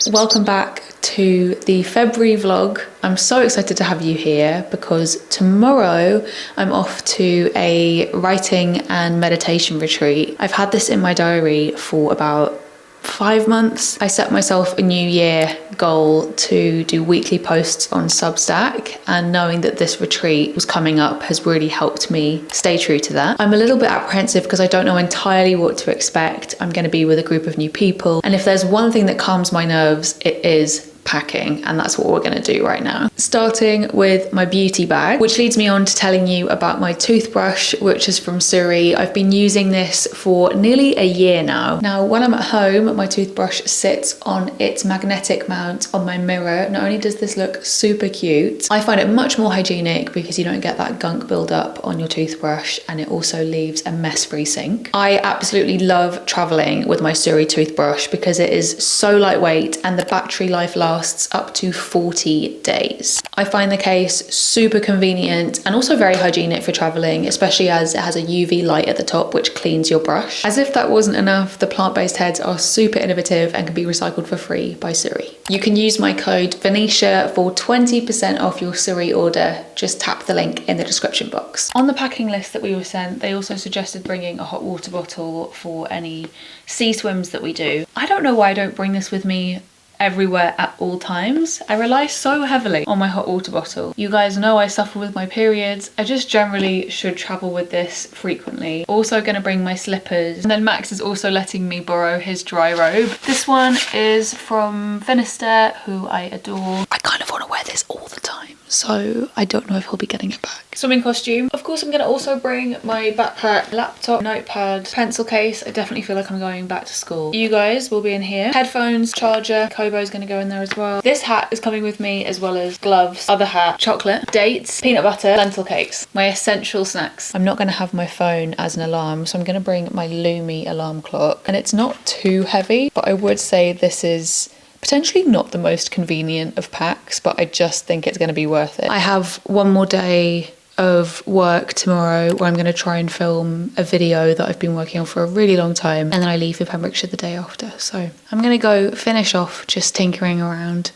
Welcome back to the February vlog. I'm so excited to have you here because tomorrow I'm off to a writing and meditation retreat. I've had this in my diary for about 5 months. I set myself a new year goal to do weekly posts on Substack, and knowing that this retreat was coming up has really helped me stay true to that. I'm a little bit apprehensive because I don't know entirely what to expect. I'm going to be with a group of new people, and if there's one thing that calms my nerves, it is packing, and that's what we're going to do right now. Starting with my beauty bag, which leads me on to telling you about my toothbrush, which is from Surrey. I've been using this for nearly a year now. Now, when I'm at home, my toothbrush sits on its magnetic mount on my mirror. Not only does this look super cute, I find it much more hygienic because you don't get that gunk buildup on your toothbrush, and it also leaves a mess-free sink. I absolutely love traveling with my Surrey toothbrush because it is so lightweight and the battery life lasts up to 40 days. I find the case super convenient and also very hygienic for traveling, especially as it has a UV light at the top which cleans your brush. As if that wasn't enough, the plant-based heads are super innovative and can be recycled for free by Surrey. You can use my code Venetia for 20% off your Surrey order. Just tap the link in the description box. On the packing list that we were sent, they also suggested bringing a hot water bottle for any sea swims that we do. I don't know why I don't bring this with me everywhere at all times. I rely so heavily on my hot water bottle. You guys know I suffer with my periods. I just generally should travel with this frequently. Also gonna bring my slippers. And then Max is also letting me borrow his dry robe. This one is from Finisterre, who I adore. I kind of want to wear this all the time, so I don't know if he'll be getting it back. Swimming costume. Of course, I'm gonna also bring my backpack, laptop, notepad, pencil case. I definitely feel like I'm going back to school. You guys will be in here. Headphones, charger, Kobo's gonna go in there as well. This hat is coming with me, as well as gloves, other hat, chocolate, dates, peanut butter, lentil cakes, my essential snacks. I'm not gonna have my phone as an alarm, so I'm gonna bring my Lumi alarm clock, and it's not too heavy, but I would say this is potentially not the most convenient of packs, but I just think it's going to be worth it. I have one more day of work tomorrow where I'm going to try and film a video that I've been working on for a really long time, and then I leave for Pembrokeshire the day after. So I'm going to go finish off just tinkering around,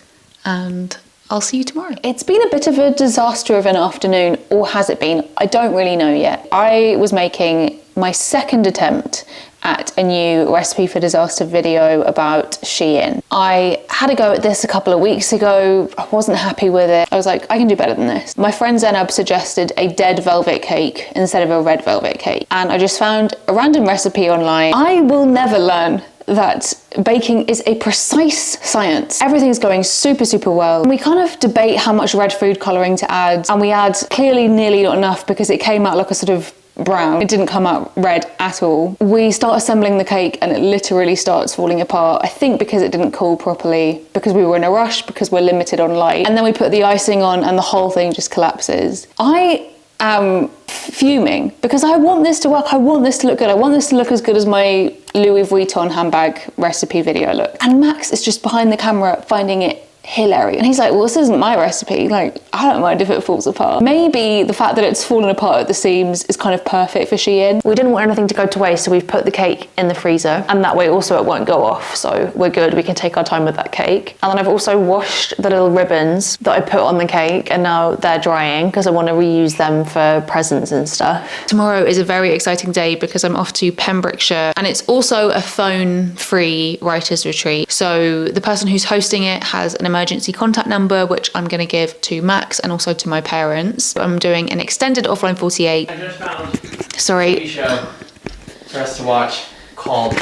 and I'll see you tomorrow. It's been a bit of a disaster of an afternoon, or has it been? I don't really know yet. I was making my second attempt at a new recipe for disaster video about Shein. I had a go at this a couple of weeks ago. I wasn't happy with it. I was like, I can do better than this. My friend Zainab suggested a dead velvet cake instead of a red velvet cake, and I just found a random recipe online. I will never learn that baking is a precise science. Everything's going super well. We kind of debate how much red food coloring to add, and we add clearly nearly not enough because it came out like a sort of brown. It didn't come out red at all. We start assembling the cake and it literally starts falling apart. I think because it didn't cool properly, because we were in a rush, because we're limited on light. And then we put the icing on and the whole thing just collapses. I am fuming because I want this to work. I want this to look good. I want this to look as good as my Louis Vuitton handbag recipe video look. And Max is just behind the camera finding it hilarious. And he's like, well, this isn't my recipe. Like, I don't mind if it falls apart. Maybe the fact that it's fallen apart at the seams is kind of perfect for Shein. We didn't want anything to go to waste, so we've put the cake in the freezer, and that way also it won't go off, so we're good. We can take our time with that cake. And then I've also washed the little ribbons that I put on the cake, and now they're drying because I want to reuse them for presents and stuff. Tomorrow is a very exciting day because I'm off to Pembrokeshire, and it's also a phone-free writers retreat. So the person who's hosting it has an emergency contact number, which I'm going to give to Max and also to my parents. I'm doing an extended offline 48. I just found a TV show for us to watch called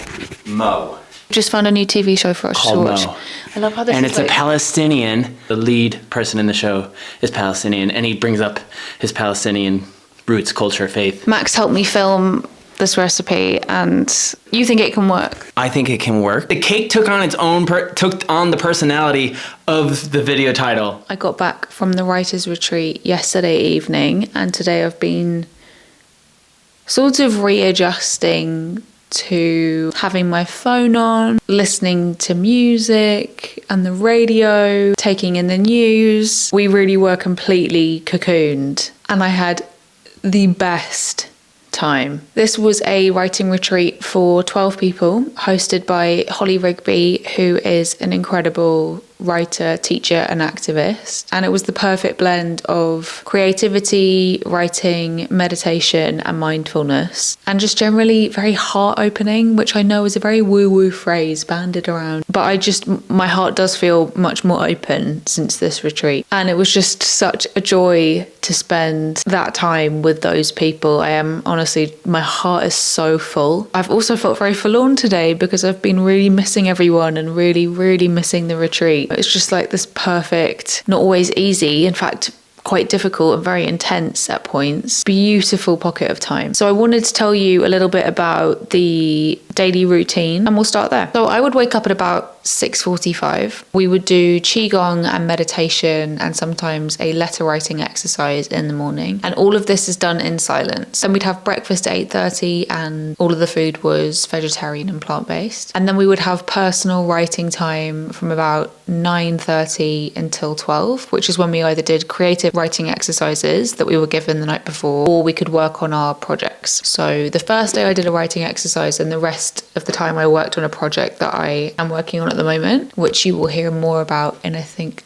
Mo. Just found a new TV show for us to watch. Mo. I love how this and is it's a Palestinian. The lead person in the show is Palestinian, and he brings up his Palestinian roots, culture, faith. Max helped me film this recipe, and you think it can work? I think it can work. The cake took on its own, took on the personality of the video title. I got back from the writers retreat yesterday evening, and today I've been sort of readjusting to having my phone on, listening to music and the radio, taking in the news. We really were completely cocooned, and I had the best time. This was a writing retreat for 12 people hosted by Holly Rigby, who is an incredible writer, teacher and activist. And it was the perfect blend of creativity, writing, meditation and mindfulness, and just generally very heart opening, which I know is a very woo-woo phrase banded around, but my heart does feel much more open since this retreat. And it was just such a joy to spend that time with those people. I am honestly, my heart is so full. I've also felt very forlorn today because I've been really missing everyone and really, really missing the retreat. It's just like this perfect, not always easy, in fact, quite difficult and very intense at points, beautiful pocket of time. So I wanted to tell you a little bit about the daily routine and we'll start there. So I would wake up at about 6:45. We would do qigong and meditation and sometimes a letter writing exercise in the morning. And all of this is done in silence. Then we'd have breakfast at 8:30 and all of the food was vegetarian and plant-based. And then we would have personal writing time from about 9:30 until 12, which is when we either did creative writing exercises that we were given the night before, or we could work on our projects. So the first day I did a writing exercise and the rest of the time I worked on a project that I am working on at the moment, which you will hear more about in, I think,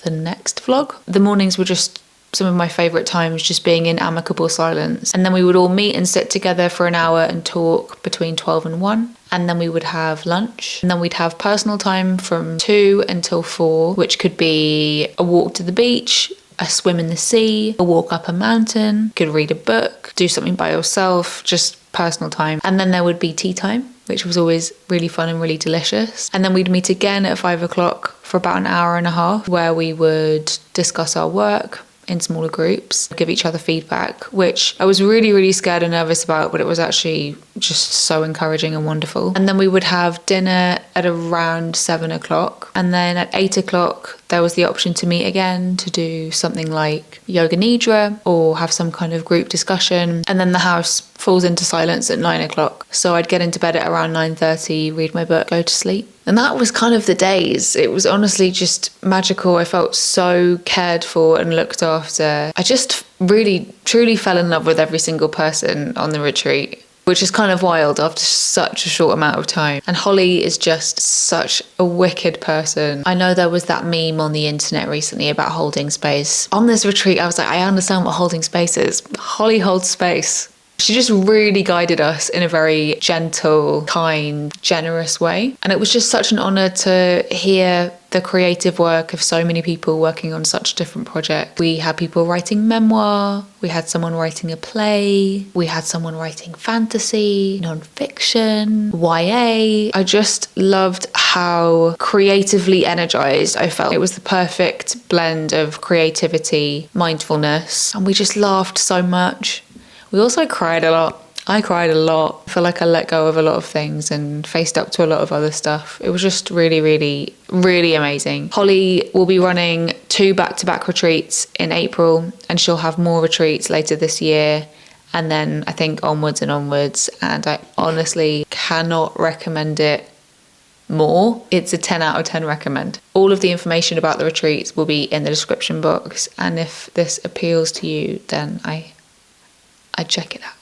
the next vlog. The mornings were just some of my favourite times, just being in amicable silence. And then we would all meet and sit together for an hour and talk between 12 and 1. And then we would have lunch. And then we'd have personal time from 2 until 4, which could be a walk to the beach, a swim in the sea, a walk up a mountain, could read a book, do something by yourself, just personal time. And then there would be tea time, which was always really fun and really delicious. And then we'd meet again at 5 o'clock for about an hour and a half, where we would discuss our work in smaller groups, give each other feedback, which I was really, really scared and nervous about, but it was actually just so encouraging and wonderful. And then we would have dinner at around 7 o'clock. And then at 8 o'clock, there was the option to meet again to do something like yoga nidra or have some kind of group discussion. And then the house falls into silence at 9 o'clock. So I'd get into bed at around 9:30, read my book, go to sleep. And that was kind of the days. It was honestly just magical. I felt so cared for and looked after. I just really, truly fell in love with every single person on the retreat, which is kind of wild after such a short amount of time. And Holly is just such a wicked person. I know there was that meme on the internet recently about holding space. On this retreat, I was like, I understand what holding space is. Holly holds space. She just really guided us in a very gentle, kind, generous way. And it was just such an honour to hear the creative work of so many people working on such different projects. We had people writing memoir, we had someone writing a play, we had someone writing fantasy, non-fiction, YA. I just loved how creatively energized I felt. It was the perfect blend of creativity, mindfulness, and we just laughed so much. We also cried a lot. I cried a lot. I feel like I let go of a lot of things and faced up to a lot of other stuff. It was just really, really, really amazing. Holly will be running 2 back-to-back retreats in April, and she'll have more retreats later this year. And then I think onwards and onwards. And I honestly cannot recommend it more. It's a 10 out of 10 recommend. All of the information about the retreats will be in the description box. And if this appeals to you, then I'd check it out.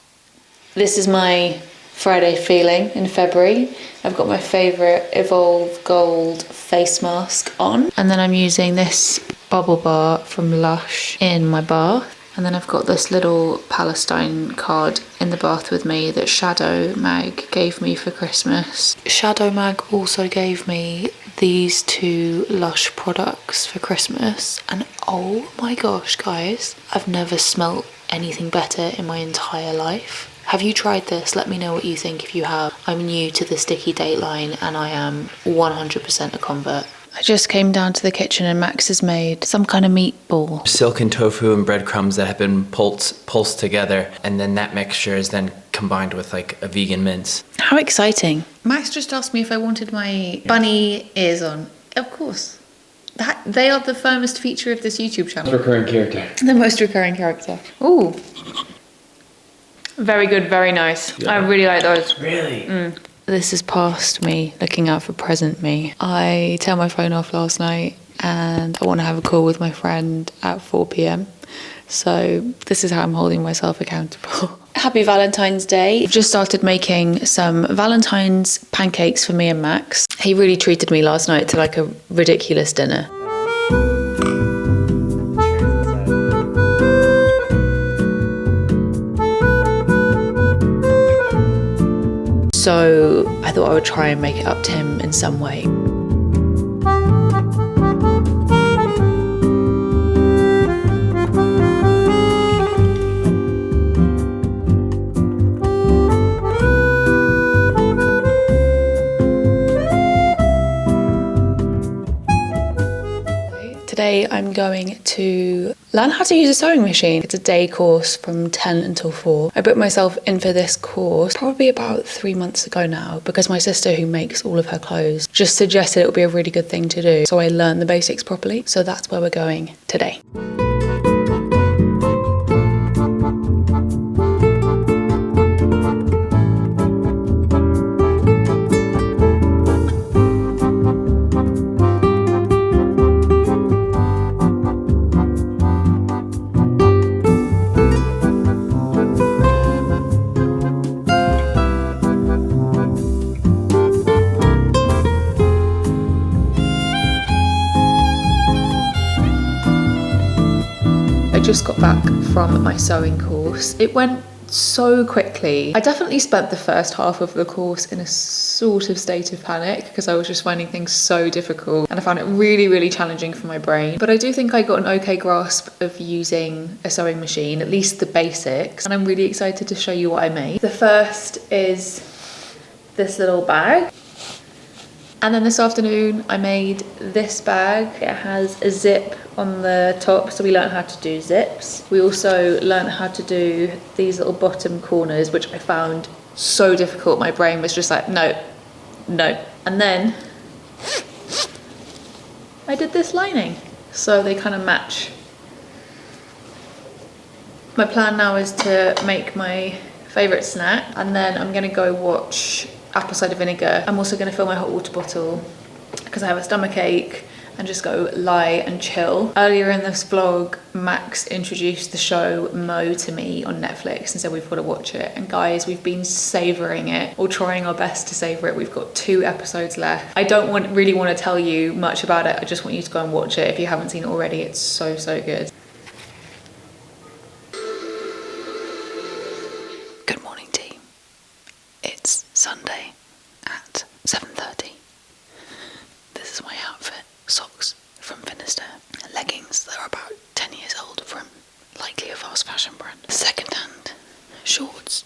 This is my Friday feeling in February. I've got my favourite Evolve Gold face mask on. And then I'm using this bubble bar from Lush in my bath. And then I've got this little Palestine card in the bath with me that Shadow Mag gave me for Christmas. Shadow Mag also gave me these 2 Lush products for Christmas. And oh my gosh, guys, I've never smelt anything better in my entire life. Have you tried this? Let me know what you think if you have. I'm new to the sticky date line and I am 100% a convert. I just came down to the kitchen and Max has made some kind of meatball. Silken tofu and breadcrumbs that have been pulsed together, and then that mixture is then combined with like a vegan mince. How exciting. Max just asked me if I wanted my bunny ears on. Of course. They are the firmest feature of this YouTube channel. Recurring character. The most recurring character. Ooh. Very good, very nice. Yeah. I really like those. Really? This is past me, looking out for present me. I turned my phone off last night and I want to have a call with my friend at 4 p.m. So this is how I'm holding myself accountable. Happy Valentine's Day. I've just started making some Valentine's pancakes for me and Max. He really treated me last night to like a ridiculous dinner. So I thought I would try and make it up to him in some way. Today I'm going to learn how to use a sewing machine. It's a day course from 10 until 4. I booked myself in for this course probably about 3 months ago now because my sister, who makes all of her clothes, just suggested it would be a really good thing to do. So I learned the basics properly. So that's where we're going today. I just got back from my sewing course. It went so quickly. I definitely spent the first half of the course in a sort of state of panic because I was just finding things so difficult and I found it really, really challenging for my brain. But I do think I got an okay grasp of using a sewing machine, at least the basics, and I'm really excited to show you what I made. The first is this little bag. And then this afternoon I made this bag. It has a zip on the top, so we learned how to do zips. We also learned how to do these little bottom corners, which I found so difficult. My brain was just like, no. And then I did this lining, so they kind of match. My plan now is to make my favourite snack, and then I'm gonna go watch apple cider vinegar. I'm also going to fill my hot water bottle because I have a stomach ache and just go lie and chill. Earlier in this vlog, Max introduced the show Mo to me on Netflix and said we've got to watch it. And guys, we've been savouring it, or trying our best to savour it. We've got 2 episodes left. I don't really want to tell you much about it. I just want you to go and watch it if you haven't seen it already. It's so, so good. Good morning, team. It's Sunday at 7:30. This is my outfit. Socks from Finisterre, leggings that are about 10 years old from likely a fast fashion brand. Second-hand shorts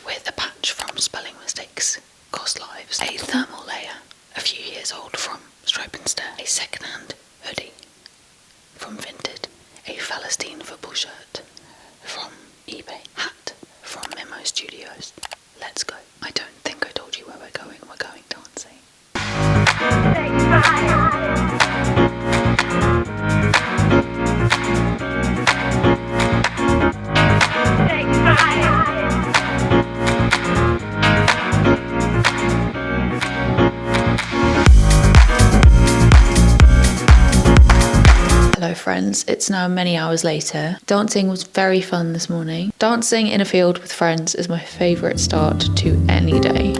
with a patch from Spelling Mistakes Cost Lives. A thermal layer a few years old from Stripe and Stare. A second-hand hoodie from Vinted. A Palestine football shirt from eBay. Hat from Memo Studios. Let's go. I don't think I told you where we're going. We're going dancing. Hello friends, it's now many hours later. Dancing was very fun this morning. Dancing in a field with friends is my favourite start to any day.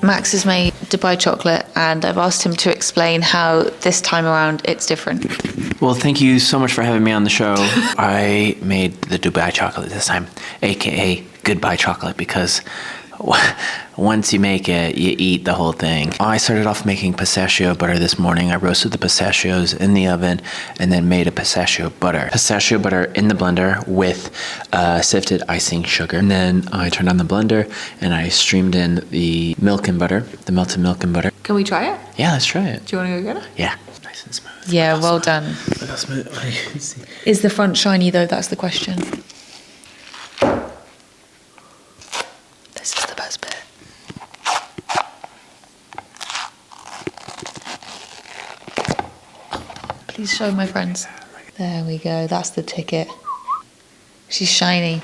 Max has made Dubai chocolate and I've asked him to explain how this time around it's different. Well, thank you so much for having me on the show. I made the Dubai chocolate this time, aka goodbye chocolate, because once you make it, you eat the whole thing. I started off making pistachio butter this morning. I roasted the pistachios in the oven and then made a pistachio butter. Pistachio butter in the blender with sifted icing sugar. And then I turned on the blender and I streamed in the milk and butter, the melted milk and butter. Can we try it? Yeah, let's try it. Do you want to go get it? Yeah, nice and smooth. Yeah, well done. Look how smooth. Is the front shiny though? That's the question. This is the best bit. Please show my friends. There we go. That's the ticket. She's shiny.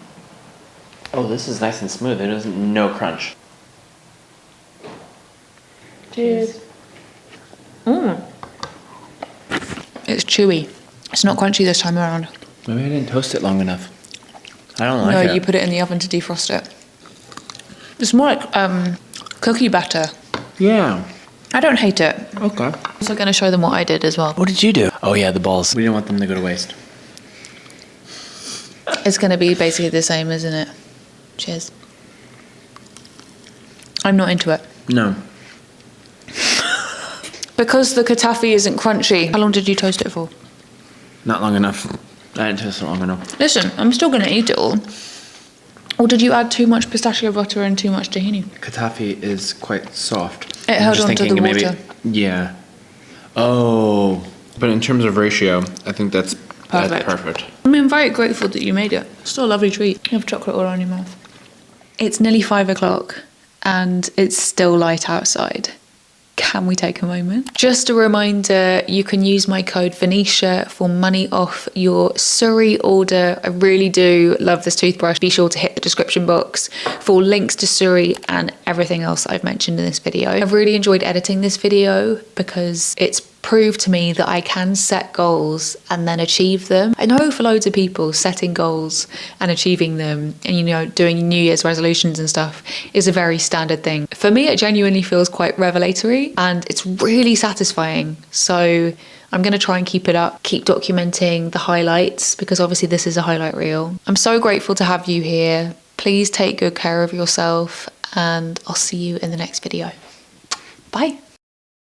Oh, this is nice and smooth. It doesn't no crunch. Cheers. It's chewy. It's not crunchy this time around. Maybe I didn't toast it long enough. I don't like No, it. you put it in the oven to defrost it. It's more like cookie batter. Yeah. I don't hate it. Okay. I'm also going to show them what I did as well. What did you do? Oh yeah, the balls. We didn't want them to go to waste. It's going to be basically the same, isn't it? Cheers. I'm not into it. No. Because the kataffi isn't crunchy. How long did you toast it for? Not long enough. I didn't toast it long enough. Listen, I'm still going to eat it all. Or did you add too much pistachio butter and too much tahini? Kataffi is quite soft. It held on to the water. Yeah. Oh. But in terms of ratio, I think that's perfect. I'm very grateful that you made it. Still a lovely treat. You have chocolate all around your mouth. It's nearly 5 o'clock and it's still light outside. Can we take a moment? Just a reminder, you can use my code Venetia for money off your Surrey order. I really do love this toothbrush. Be sure to hit the description box for links to Surrey and everything else I've mentioned in this video. I've really enjoyed editing this video because it's proved to me that I can set goals and then achieve them. I know for loads of people, setting goals and achieving them and, you know, doing New Year's resolutions and stuff is a very standard thing. For me, it genuinely feels quite revelatory and it's really satisfying. So I'm going to try and keep it up, keep documenting the highlights because obviously this is a highlight reel. I'm so grateful to have you here. Please take good care of yourself and I'll see you in the next video. Bye.